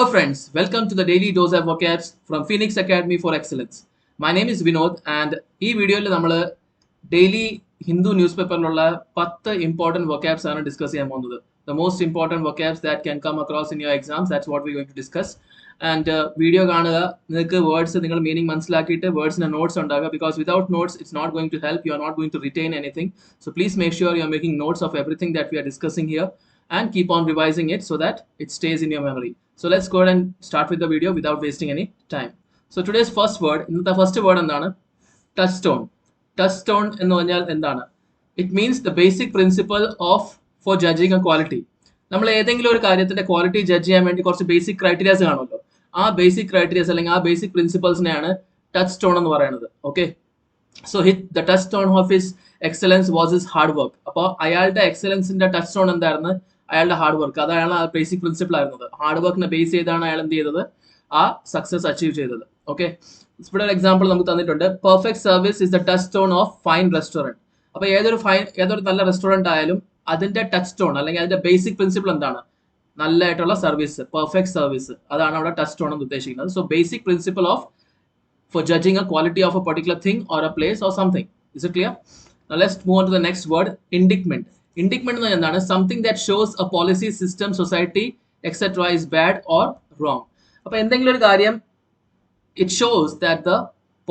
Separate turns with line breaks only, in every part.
Hello friends, welcome to the daily dose of vocabs from Phoenix Academy for Excellence. My name is Vinod and ഈ വീഡിയോയിൽ നമ്മൾ daily Hindu news പേപ്പറിലുള്ള 10 important vocabs ആണ് discuss ചെയ്യാൻ പോകുന്നത്. The most important vocabs that can come across in your exams, that's what we're going to discuss. And video കാണുക, നിങ്ങൾക്ക് words നിങ്ങൾ മീനിങ് മനസ്സിലാക്കിയിട്ട് വേർഡ്സിന്റെ നോട്ട്സ് ഉണ്ടാകുക. Because without notes, it's not going to help. You are not going to retain anything. So please make sure you are making notes of everything that we are discussing here and keep on revising it so that it stays in your memory. So let's go ahead and start with the video without wasting any time. So today's first word, the first word endana touchstone. Touchstone ennu പറഞ്ഞാൽ എന്താണ്? It means the basic principle of for judging a quality. നമ്മൾ ഏതെങ്കിലും ഒരു കാര്യത്തിന്റെ quality judge ചെയ്യാൻ വേണ്ടി കുറച്ച് basic criterias കാണുമല്ലോ. ആ ബേസിക് ക്രൈറ്റീരിയാസ് അല്ലെങ്കിൽ ആ ബേസിക് പ്രിൻസിപ്പൽസിനെയാണ് ടച്ച് സ്റ്റോൺ എന്ന് പറയുന്നത്. Okay, so the touchstone of his excellence was his hard work. അപ്പോൾ അയാളുടെ എക്സലൻസിന്റെ ടച്ച് സ്റ്റോൺ എന്തായിരുന്നു? അയാളുടെ ഹാർഡ് വർക്ക്. അതാണ് ആ ബേസിക് പ്രിൻസിപ്പിൾ ആയിരുന്നത്. ഹാർഡ് വർക്കിനെ ബേസ് ചെയ്താണ് അയാൾ എന്ത് ചെയ്തത്? ആ സക്സസ് അച്ചീവ് ചെയ്തത്. ഓക്കെ, ഇവിടെ ഒരു എക്സാമ്പിൾ നമുക്ക് തന്നിട്ടുണ്ട്. Perfect service is the touch stone of fine restaurant. അപ്പോൾ ഏതൊരു നല്ല റെസ്റ്റോറൻറ്റ് ആയാലും അതിന്റെ ടച്ച് സ്റ്റോൺ അല്ലെങ്കിൽ അതിന്റെ ബേസിക് പ്രിൻസിപ്പിൾ എന്താണ്? നല്ലതായിട്ടുള്ള സർവീസ്, പെർഫെക്റ്റ് സർവീസ്. അതാണ് അവിടെ ടച്ച് സ്റ്റോൺ എന്ന് ഉദ്ദേശിക്കുന്നത്. So basic principle of for judging a quality of a particular thing or a place or something. Is it clear? Now let's move on to the next word, indictment. Indictment എന്ന് എന്താണ്? Something that shows a policy, system, society, etc. is bad or wrong. അപ്പോൾ എന്തെങ്കിലും ഒരു കാര്യം it shows that the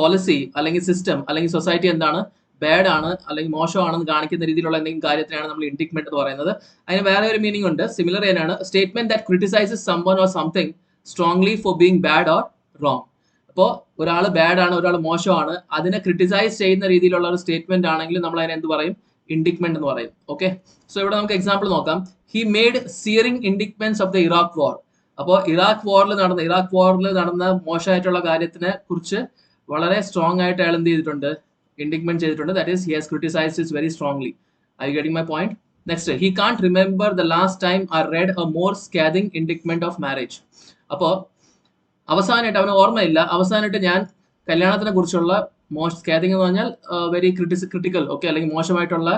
policy അല്ലെങ്കിൽ system അല്ലെങ്കിൽ society എന്താണ്? Bad ആണ് അല്ലെങ്കിൽ മോശമാണെന്ന് കാണിക്കുന്ന രീതിയിലുള്ള എന്തെങ്കിലും കാര്യത്തിനാണ് നമ്മൾ ഇൻഡിക്മെന്റ് എന്ന് പറയുന്നത്. അതിന് വേറെ ഒരു മീനിങ് ഉണ്ട്, സിമിലർ തന്നെയാണ്. Statement that ക്രിട്ടിസൈസസ് someone or something strongly for being bad or wrong. അപ്പോൾ ഒരാൾ ബാഡ് ആണ്, ഒരാൾ മോശമാണ്, അതിനെ ക്രിട്ടിസൈസ് ചെയ്യുന്ന രീതിയിലുള്ള ഒരു സ്റ്റേറ്റ്മെന്റ് ആണെങ്കിൽ നമ്മൾ അതിനെ എന്ത് പറയും? ഇൻഡിക്മെന്റ് എന്ന് പറയും. ഓക്കെ, സോ ഇവിടെ നമുക്ക് എക്സാമ്പിൾ നോക്കാം. He made searing indictments of the Iraq war. അപ്പോൾ ഇറാഖ് വാറിൽ നടന്ന മോശമായിട്ടുള്ള കാര്യത്തിനെ കുറിച്ച് വളരെ സ്ട്രോങ് ആയിട്ട് അയാൾ എന്ത് ചെയ്തിട്ടുണ്ട്? ഇൻഡിക്മെന്റ് ചെയ്തിട്ടുണ്ട്. That is he has criticised it very strongly. I you getting my point? Next, he can't remember the last time I read a more scathing indictment of marriage. അപ്പോൾ അവസാനമായിട്ട് അവന് ഓർമ്മയില്ല, അവസാനമായിട്ട് ഞാൻ കല്യാണത്തിനെ കുറിച്ചുള്ള സ്കാദിംഗ് എന്ന് പറഞ്ഞാൽ വെരി ക്രിട്ടിക്കൽ, ഓക്കെ, അല്ലെങ്കിൽ മോശമായിട്ടുള്ള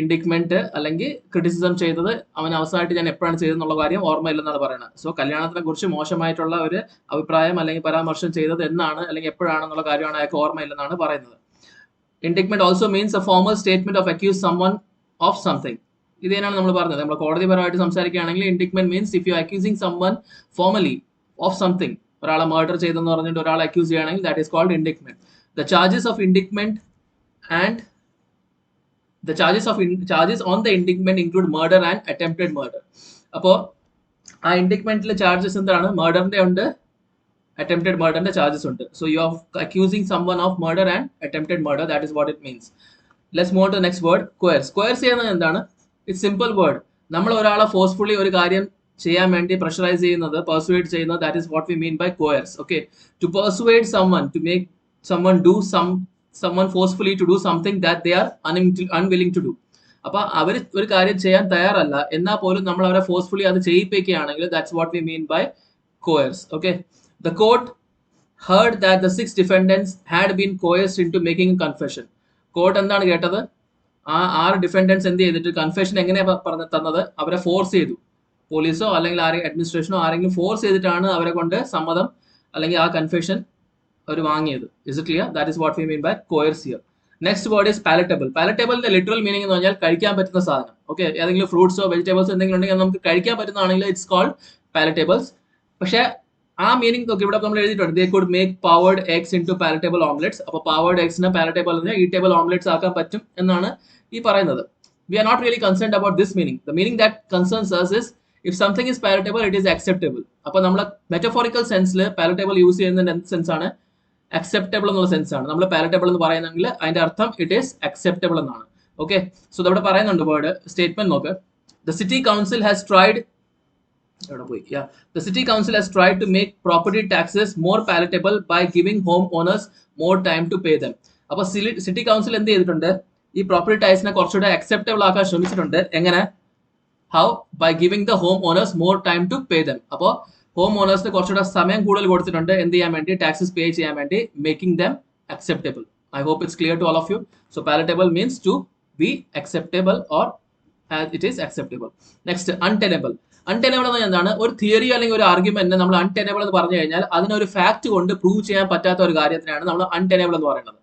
ഇൻഡിക്മെന്റ് അല്ലെങ്കിൽ ക്രിറ്റിസിസം ചെയ്തത് അവൻ അവസാനമായിട്ട് ഞാൻ എപ്പോഴാണ് ചെയ്തതെന്നുള്ള കാര്യം ഓർമ്മയില്ലെന്നാണ് പറയുന്നത്. സോ കല്യാണത്തിനെ കുറിച്ച് മോശമായിട്ടുള്ള ഒരു അഭിപ്രായം അല്ലെങ്കിൽ പരാമർശം ചെയ്തത് എന്നാണ് അല്ലെങ്കിൽ എപ്പോഴാണെന്നുള്ള കാര്യമാണ് അയാൾക്ക് ഓർമ്മയില്ലെന്നാണ് പറയുന്നത്. Indictment also means a formal statement of accuse someone of something. ഇത് തന്നെയാണ് നമ്മൾ പറഞ്ഞത്. നമ്മൾ കോടതിപരമായിട്ട് സംസാരിക്കുകയാണെങ്കിൽ indictment means if you accusing someone formally of something, ഒരാളെ മർഡർ ചെയ്തെന്ന് പറഞ്ഞിട്ട് ഒരാളെ അക്യൂസ് ചെയ്യുകയാണെങ്കിൽ that is called indictment. The charges of indictment and the charges on the indictment include murder and attempted murder. അപ്പോൾ ആ ഇൻഡിക്മെന്റിലെ ചാർജസ് എന്താണ്? മർഡറിന്റെ ഉണ്ട്, അറ്റംപ്റ്റഡ് മർഡറിന്റെ ചാർജസ് ഉണ്ട്. So you are accusing someone of murder and attempted murder. That is what it means. Let's move to next word, coerce. coerce ചെയ്യുന്നത് എന്താണ്? It's simple word. നമ്മൾ ഒരാളെ ഫോഴ്സ്ഫുള്ളി ഒരു കാര്യം ചെയ്യാൻ വേണ്ടി പ്രഷറൈസ് ചെയ്യുന്നത്, പെർസുവേഡ് ചെയ്യുന്നത്, that is what we mean by coerce. Okay, to persuade someone, to make someone do someone forcefully to do something that they are unwilling to do. അപ്പൊ അവർ ഒരു കാര്യം ചെയ്യാൻ തയ്യാറല്ല, എന്നാൽ പോലും നമ്മൾ അവരെ ഫോഴ്സ്ഫുള്ളി അത് ചെയ്യിപ്പിക്കുകയാണെങ്കിൽ that's what we mean by coerce. Okay, the court heard that the 6 defendants had been coerced into making a confession. Court എന്താണ് കേട്ടത്? ആ 6 ഡിഫൻഡൻസ് എന്ത് ചെയ്തിട്ട് കൺഫെഷൻ എങ്ങനെയാണ് പറഞ്ഞു തന്നത്? അവരെ ഫോഴ്സ് ചെയ്തു. പോലീസോ അല്ലെങ്കിൽ അഡ്മിനിസ്ട്രേഷനോ ആരെങ്കിലും ഫോഴ്സ് ചെയ്തിട്ടാണ് അവരെ കൊണ്ട് സമ്മതം അല്ലെങ്കിൽ ആ കൺഫെഷൻ അവർ വാങ്ങിയത്. Is it clear? That is what we mean by coerce here. Next word is palatable. Palatablന്റെ ലിറ്ററൽ മീനിങ് എന്ന് പറഞ്ഞാൽ കഴിക്കാൻ പറ്റുന്ന സാധനം. ഓക്കെ, ഏതെങ്കിലും ഫ്രൂട്ട്സോ വെജിറ്റബിൾസോ എന്തെങ്കിലും ഉണ്ടെങ്കിൽ നമുക്ക് കഴിക്കാൻ പറ്റുന്നതാണെങ്കിൽ ഇറ്റ്സ് കോൾഡ് palatables. പക്ഷേ ആ മീനിങ് നോക്കി ഇവിടെ നമ്മൾ എഴുതിയിട്ടുണ്ട്, they could make powdered eggs into palatable omelettes. അപ്പോൾ പവർഡ് എഗ്സിനെ പാലറ്റബിൾ ഈറ്റബിൾ ഓംലെറ്റ്സ് ആക്കാൻ പറ്റും എന്നാണ് ഈ പറയുന്നത്. We are not really concerned about this meaning. The meaning that concerns us is if something is palatable, it is acceptable. അപ്പോൾ നമ്മൾ metaphorical സെൻസിൽ palatable use ചെയ്യുന്നതിന്റെ എന്ത് സെൻസ് ആണ്? അക്സെപ്റ്റബിൾ എന്നുള്ള സെൻസ് ആണ്. നമ്മൾ പാലറ്റബിൾ എന്ന് പറയുന്നെങ്കിൽ അതിന്റെ അർത്ഥം ഇറ്റ് ഈസ് അക്സെപ്റ്റബിൾ എന്നാണ്. ഓക്കെ, സോ ഇവിടെ പറയുന്നുണ്ട് വേർഡ് സ്റ്റേറ്റ്മെന്റ് നോക്ക്. The city council has tried the city council has tried to make property taxes more palatable by giving home owners more time to pay them. അപ്പോൾ city council എന്ത് ചെയ്തിട്ടുണ്ട്? ഈ property ടാക്സിനെ കുറച്ചുകൂടെ acceptable ആക്കാൻ ശ്രമിച്ചിട്ടുണ്ട്. എങ്ങനെ? How? By giving the home owners more time to pay them. അപ്പോൾ home ഓണേഴ്സിന് കുറച്ചുകൂടെ സമയം കൂടുതൽ കൊടുത്തിട്ടുണ്ട് എന്ത് ചെയ്യാൻ വേണ്ടി? ടാക്സസ് പേ ചെയ്യാൻ വേണ്ടി. Making them acceptable. I hope it's clear to all of you. So palatable means to be acceptable or as it is acceptable. Next, untenable. അൺടെനബിൾ എന്ന് എന്താണ്? ഒരു തിയറി അല്ലെങ്കിൽ ഒരു ആർഗ്യുമെന്റ് നമ്മൾ അൺടെനബിൾ എന്ന് പറഞ്ഞു കഴിഞ്ഞാൽ അതിനൊരു ഫാക്ട് കൊണ്ട് പ്രൂവ് ചെയ്യാൻ പറ്റാത്ത ഒരു കാര്യത്തിനാണ് നമ്മൾ അൺടെനബിൾ എന്ന് പറയുന്നത്.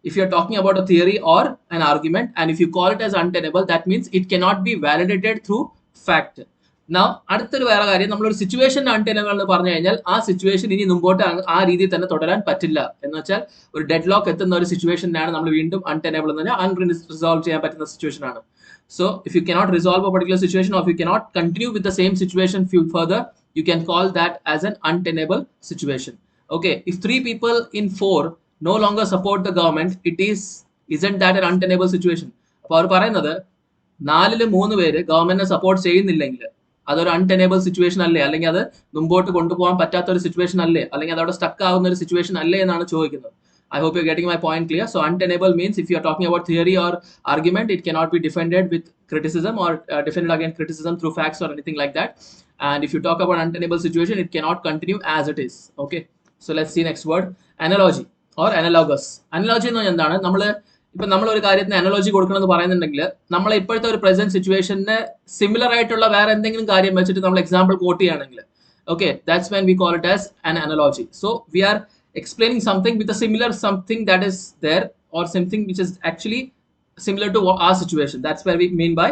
If you are talking about a theory or an argument and if you call it as untenable, that means it cannot be validated through fact. Now, അടുത്തൊരു വേറെ കാര്യം, നമ്മളൊരു സിറ്റുവേഷൻ അൺടെനബിൾ എന്ന് പറഞ്ഞു കഴിഞ്ഞാൽ ആ സിറ്റുവേഷൻ ഇനി മുമ്പോട്ട് ആ രീതിയിൽ തന്നെ തുടരാൻ പറ്റില്ല എന്ന് വെച്ചാൽ ഒരു ഡെഡ് ലോക്ക് എത്തുന്ന ഒരു സിറ്റുവേഷനാണ് നമ്മൾ വീണ്ടും അൺടെനബിൾ എന്ന് പറഞ്ഞാൽ അൺറിസോൾവ് ചെയ്യാൻ പറ്റുന്ന സിറ്റുവേഷൻ ആണ്. So, if you cannot resolve a particular situation or if you cannot continue with the same situation further, you can call that as an untenable situation. Okay, if 3 people in 4 no longer support the government, isn't that an untenable situation? അപ്പോൾ അവർ പറയുന്നത് 4-ൽ 3 പേര് ഗവൺമെന്റിനെ support ചെയ്യുന്നില്ലെങ്കിൽ അതൊരു അൺടെനബിൾ situation അല്ലേ, അല്ലെങ്കിൽ അത് മുമ്പോട്ട് കൊണ്ടുപോകാൻ പറ്റാത്ത ഒരു സിറ്റുവേഷൻ അല്ലേ, അല്ലെങ്കിൽ അതവിടെ സ്റ്റക്ക് ആവുന്ന ഒരു സിറ്റുവേഷൻ അല്ലേ എന്നാണ് ചോദിക്കുന്നത്. I hope you're getting my point clear. So untenable means if you're talking about theory or argument, it cannot be defended with criticism or defended against criticism through facts or anything like that. And if you talk about untenable situation, it cannot continue as it is. Okay. So let's see next word, analogy or analogous. Analogy എന്ന് എന്താണ്? നമ്മൾ ഒരു കാര്യത്തിന് analogy കൊടുക്കണമെന്ന് പറയുന്നുണ്ടെങ്കിൽ നമ്മളെ ഇപ്പോഴത്തെ ഒരു പ്രസന്റ് സിറ്റുവേഷന് സിമിലർ ആയിട്ടുള്ള വേറെ എന്തെങ്കിലും കാര്യം വെച്ചിട്ട് നമ്മൾ എക്സാമ്പിൾ കോട്ട് ചെയ്യുകയാണെങ്കിൽ okay, that's when we call it as an analogy. So we are explaining something with a similar something that is there or something which is actually similar to our situation. That's where we mean by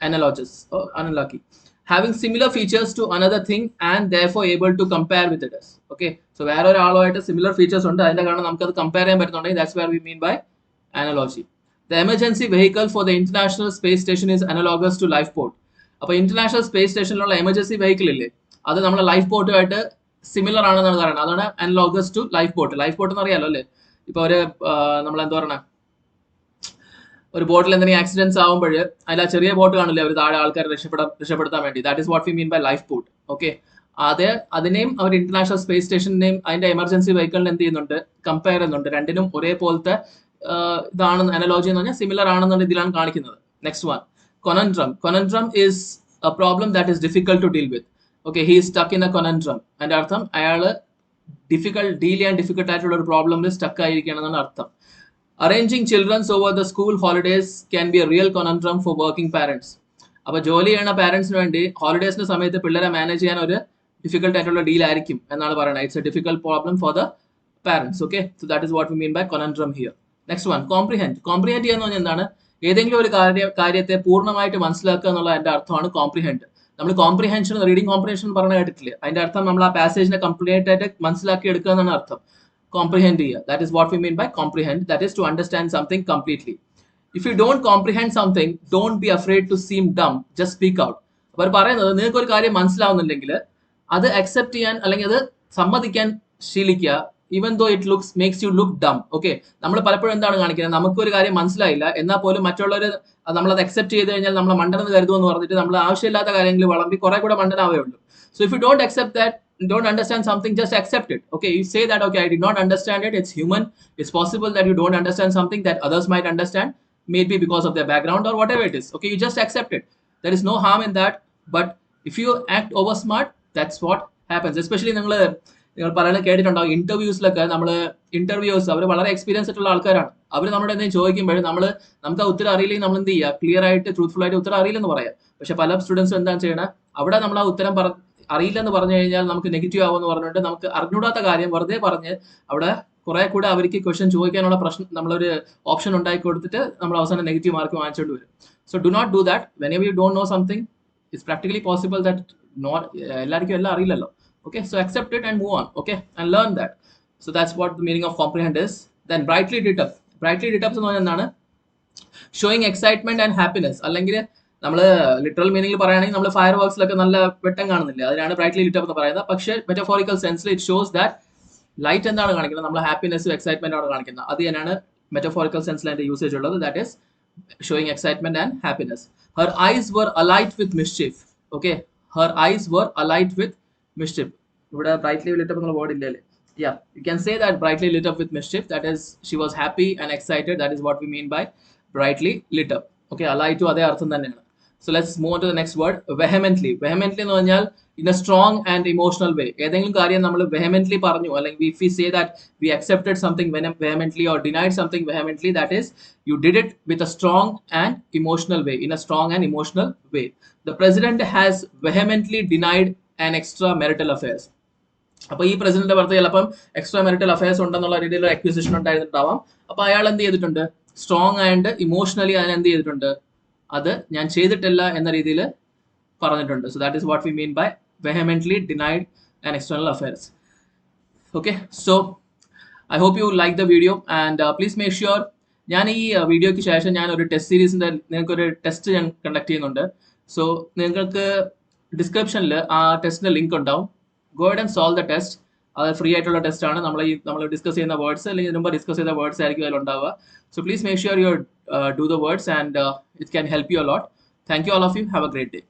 analogous or analogy. Having similar features to another thing and therefore able to compare with it. Okay, so where ഒരാളുമായിട്ട് similar features ഉണ്ട്, അതിന്റെ കാരണം നമുക്ക് അത് compare ചെയ്യാൻ പറ്റുന്നുണ്ടെങ്കിൽ that's where we mean by analogy. The emergency vehicle for the International Space Station is analogous to lifeboat. അപ്പോൾ international space സ്റ്റേഷനിലുള്ള emergency vehicle ഇല്ലേ, അത് നമ്മുടെ ലൈഫ് ബോട്ടുമായിട്ട് സിമിലർ ആണെന്നാണ് പറയുന്നത്. അതാണ് analogous to life boat. Life boat എന്ന് അറിയാലോ അല്ലേ? ഇപ്പൊ ഒരു നമ്മൾ എന്താ പറയണ, ഒരു ബോട്ടിൽ എന്തെങ്കിലും ആക്സിഡൻസ് ആകുമ്പോൾ അതിൽ ആ ചെറിയ ബോട്ട് കാണില്ലേ, അവർ താഴെ ആൾക്കാരെ രക്ഷപ്പെടുത്താൻ വേണ്ടി. That is what we mean by life boat. Okay, അതിനെയും അവർ ഇന്റർനാഷണൽ സ്പേസ് സ്റ്റേഷനെയും അതിന്റെ എമർജൻസി വെഹിക്കിളിനെ എന്ത് ചെയ്യുന്നുണ്ട്, കമ്പയർ ചെയ്യുന്നുണ്ട്. രണ്ടിനും ഒരേപോലത്തെ ഇതാണ് അനലോജി എന്ന് പറഞ്ഞാൽ സിമിലർ ആണെന്നുള്ള ഇതിലാണ് കാണിക്കുന്നത്. Next one, conundrum. Conundrum is a problem that is difficult to deal with. Okay, he is stuck in a conundrum. അതിന്റെ അർത്ഥം അയാൾ ഡീൽ ചെയ്യാൻ ഡിഫിക്കൽട്ട് ആയിട്ടുള്ള ഒരു പ്രോബ്ലമിൽ സ്റ്റക്ക് ആയിരിക്കുകയാണെന്നാണ് അർത്ഥം. Arranging childrens over the school holidays can be a real conundrum for working parents. അപ്പൊ ജോലി ചെയ്യുന്ന പാരന്റ്സിന് വേണ്ടി ഹോളിഡേസിന്റെ സമയത്ത് പിള്ളേരെ മാനേജ് ചെയ്യാൻ ഒരു ഡിഫിക്കൽട്ട് ആയിട്ടുള്ള ഡീൽ ആയിരിക്കും എന്നാണ് പറയുന്നത്. It's a difficult problem for the parents. Okay, so that is what we mean by conundrum here. Next one, comprehend. Comprehend ചെയ്യുന്ന പറഞ്ഞാൽ എന്താണ്? ഏതെങ്കിലും ഒരു കാര്യത്തെ പൂർണ്ണമായിട്ട് മനസ്സിലാക്കുക എന്നുള്ള അതിന്റെ അർത്ഥമാണ് കോംപ്രിഹെൻഡ്. നമ്മൾ കോംപ്രിഹെൻഷൻ, റീഡിംഗ് കോംപ്രിഹെൻഷൻ പറഞ്ഞ കേട്ടിട്ടില്ലേ? അതിന്റെ അർത്ഥം നമ്മൾ ആ പാസേജിനെ കംപ്ലീറ്റ് ആയിട്ട് മനസ്സിലാക്കി എടുക്കുക എന്നാണ് അർത്ഥം. കോംപ്രിഹെൻഡ് ചെയ്യുക, that is what we mean by comprehend. That is to understand something completely. If you don't comprehend something, don't be afraid to seem dumb, just speak out. അവർ പറയുന്നത് നിങ്ങൾക്ക് ഒരു കാര്യം മനസ്സിലാവുന്നുണ്ടെങ്കിൽ അത് അക്സെപ്റ്റ് ചെയ്യാൻ അല്ലെങ്കിൽ അത് സമ്മതിക്കാൻ ശീലിക്കുക. Even though it makes you look dumb. Okay, നമ്മൾ പലപ്പോഴും എന്താണ് കാണിക്കുന്നത്, നമുക്കൊരു കാര്യം മനസ്സിലായില്ല എന്നാൽ പോലും മറ്റുള്ളവർ നമ്മളത് അക്സെപ്റ്റ് ചെയ്ത് കഴിഞ്ഞാൽ നമ്മളെ മണ്ടനെന്ന് കരുതുമെന്ന് പറഞ്ഞിട്ട് നമ്മൾ ആവശ്യമില്ലാത്ത കാര്യങ്ങൾ വളമ്പി കുറെ കൂടെ മണ്ടനാവേ ഉള്ളൂ. So if you don't accept that, don't understand something, just accept it. Okay, you say that, okay, I did not understand it, it's human, it's possible that you don't understand something that others might understand, maybe because of their background or whatever it is. Okay, you just accept it, there is no harm in that. But if you act over smart, that's what happens. Especially നിങ്ങൾ പറയുന്നത് കേട്ടിട്ടുണ്ടാവും, ഇന്റർവ്യൂസിലൊക്കെ interviews അവർ വളരെ experience ആയിട്ടുള്ള ആൾക്കാരാണ്. അവർ നമ്മുടെ എന്തെങ്കിലും ചോദിക്കുമ്പോൾ നമുക്ക് ആ ഉത്തരം അറിയില്ലെങ്കിൽ നമ്മൾ എന്ത് ചെയ്യുക, ക്ലിയർ ആയിട്ട് ട്രൂത്ത്ഫുൾ ആയിട്ട് ഉത്തരം അറിയില്ലെന്ന് പറയാം. പക്ഷെ പല സ്റ്റുഡൻസും എന്താണ് ചെയ്യണം, അവിടെ നമ്മൾ ആ ഉത്തരം അറിയില്ലെന്ന് പറഞ്ഞു കഴിഞ്ഞാൽ നമുക്ക് നെഗറ്റീവ് ആവുമെന്ന് പറഞ്ഞിട്ട് നമുക്ക് അറിഞ്ഞൂടാത്ത കാര്യം വെറുതെ പറഞ്ഞ് അവിടെ കുറെ കൂടെ അവർക്ക് ക്വസ്റ്റ്യൻ ചോദിക്കാനുള്ള പ്രശ്നം നമ്മളൊരു ഓപ്ഷൻ ഉണ്ടാക്കി കൊടുത്തിട്ട് നമ്മൾ അവസാനം നെഗറ്റീവ് മാർക്ക് വാങ്ങിച്ചുകൊണ്ട് വരും. So do not do that. Whenever you don't know something, it's practically possible that എല്ലാവർക്കും എല്ലാം അറിയില്ലല്ലോ. Okay, so accept it and move on. Okay, and learn that. So that's what the meaning of comprehend is. Then brightly lit up. Brightly lit up എന്ന് പറഞ്ഞാൽ എന്താണ്? Showing excitement and happiness. അല്ലെങ്കിൽ നമ്മൾ literal മീനിങ്ങിൽ പറയുകയാണെങ്കിൽ നമ്മൾ fire വർക്സിലൊക്കെ നല്ല വെട്ടം കാണുന്നില്ല, അതിനാണ് ബ്രൈറ്റ്ലി ലിറ്റ് അപ്പ് എന്ന് പറയുന്നത്. പക്ഷേ മെറ്റഫോറിക്കൽ സെൻസിൽ ഇറ്റ് ഷോസ് ദാറ്റ് ലൈറ്റ് എന്താണ് കാണിക്കുന്നത്, നമ്മൾ ഹാപ്പിനെസ്സും എക്സൈറ്റ്മെന്റ് ആണ് കാണിക്കുന്നത്. അത് തന്നെയാണ് മെറ്റഫോറിക്കൽ സെൻസിൽ അതിന്റെ യൂസേജ് ഉള്ളത്. That is showing excitement and happiness. Her eyes were alight with mischief. Okay, her eyes were alight with mischief. ഇവിടെ brightly lit up എന്നുള്ള വേർഡ് ഇല്ലല്ലേ? Yeah, you can say that brightly lit up with mischief. That is, she was happy and excited. That is what we mean by brightly lit up. Okay, alight to അതേ അർത്ഥം തന്നെയാണ്. So let's move on to the next word, vehemently. Vehemently എന്ന് പറഞ്ഞാൽ in a strong and emotional way. ഏതെങ്കിലും കാര്യം നമ്മൾ vehemently പറഞ്ഞു അല്ലെങ്കിൽ if we say that we accepted something vehemently or denied something vehemently, that is you did it with a strong and emotional way, in a strong and emotional way. The president has vehemently denied an extramarital affairs. അപ്പോൾ ഈ president പുറത്ത് ചിലപ്പം extra marital affairs ഉണ്ടെന്നുള്ള രീതിയിൽ acquisition ഉണ്ടായിരുന്നുണ്ടാവാം. അപ്പോൾ അയാൾ എന്ത് ചെയ്തിട്ടുണ്ട്, സ്ട്രോങ് ആൻഡ് ഇമോഷണലി അതിനെ എന്ത് ചെയ്തിട്ടുണ്ട്, അത് ഞാൻ ചെയ്തിട്ടില്ല എന്ന രീതിയിൽ പറഞ്ഞിട്ടുണ്ട്. So that is what we mean by vehemently denied an external affairs. Okay, so I hope you like the video and please make sure, ഞാൻ ഈ വീഡിയോയ്ക്ക് ശേഷം ഞാൻ ഒരു ടെസ്റ്റ് സീരീസിന്റെ നിങ്ങൾക്കൊരു ടെസ്റ്റ് ഞാൻ കണ്ടക്ട് ചെയ്യുന്നുണ്ട്. സോ നിങ്ങൾക്ക് ഡിസ്ക്രിപ്ഷനിൽ ആ ടെസ്റ്റിന്റെ ലിങ്ക് ഉണ്ടാവും. Go ahead and solve the test. അത് ഫ്രീ ആയിട്ടുള്ള ടെസ്റ്റ് ആണ്. നമ്മൾ ഡിസ്കസ് ചെയ്യുന്ന വേർഡ്സ് അല്ലെങ്കിൽ ഇതിനു മുമ്പ് ഡിസ്കസ് ചെയ്ത വേർഡ്സ് ആയിരിക്കും അതിൽ ഉണ്ടാവുക. So please make sure you do the words and it can help you a lot. Thank you all of you. Have a great day.